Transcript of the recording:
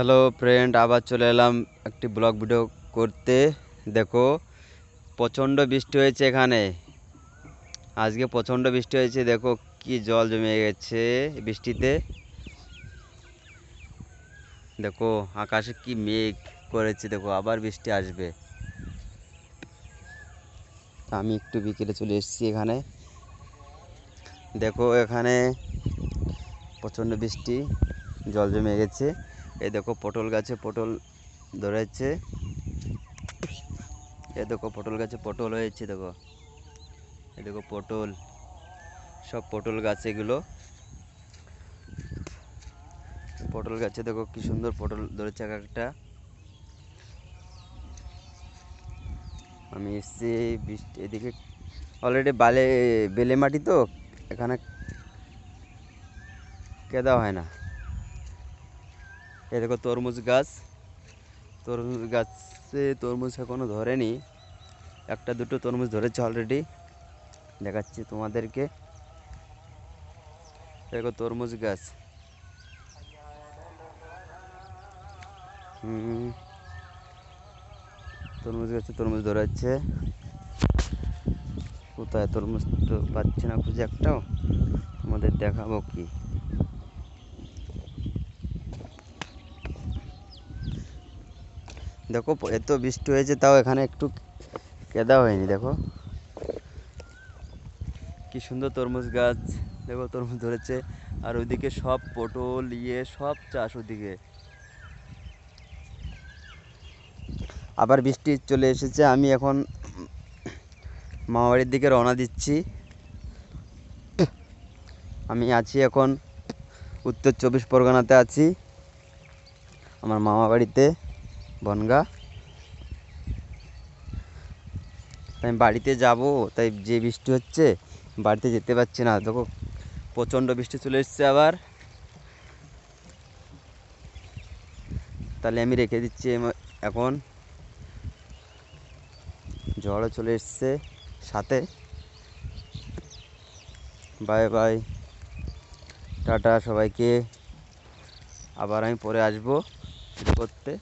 Hello friend, আবার চলে এলাম একটি ব্লগ ভিডিও করতে। দেখো, প্রচণ্ড বৃষ্টি হয়েছে এখানে। আজকে প্রচণ্ড বৃষ্টি হয়েছে। দেখো কি জল জমে গেছে বৃষ্টিতে। দেখো আকাশে কি মেঘ করেছে, দেখো আবার বৃষ্টি আসবে। আমি একটু বিকেলে চলে এসেছি এখানে। দেখো এখানে প্রচণ্ড বৃষ্টি, জল জমে গেছে। এই দেখো পটল গাছে পটল ধরেছে। এই দেখো পটল গাছে পটল হয়েছে। দেখো, এই দেখো পটল, সব পটল গাছ এগুলো। পটল গাছে দেখো কি সুন্দর পটল ধরেছে এক একটা। আমি এসছি বৃষ্টি এদিকে, অলরেডি বেলে মাটি তো, এখানে কেদা হয় না। এই দেখো তরমুজ গাছ, তরমুজ গাছে তরমুজ এখনো ধরেনি, একটা দুটো তরমুজ ধরেছে অলরেডি, দেখাচ্ছি তোমাদেরকে। দেখো তরমুজ গাছ। তরমুজ গাছে তরমুজ ধরেছে। কোথায় তরমুজ তো পাচ্ছি না খুঁজে একটাও, তোমাদের দেখাবো কি। দেখো এত বৃষ্টি হয়েছে, তাও এখানে একটু কেদা হয়নি। দেখো কি সুন্দর তরমুজ গাছ, দেখো তরমুজ ধরেছে। আর ওইদিকে সব পটল সব চাষ ওদিকে। আবার বৃষ্টি চলে এসেছে। আমি এখন মামাবাড়ির দিকে রওনা দিচ্ছি। আমি আছি এখন উত্তর 24 পরগনাতে আছি, আমার মামা বাড়িতে, বনগা। আমি বাড়িতে যাব, তাই যে বৃষ্টি হচ্ছে বাড়িতে যেতে পারছি না। দেখো প্রচণ্ড বৃষ্টি চলে এসছে আবার। তাহলে আমি রেখে দিচ্ছি এখন। ঝড়ও চলে এসছে সাথে। বাই বাই, টাটা সবাইকে। আবার আমি পরে আসবো করতে।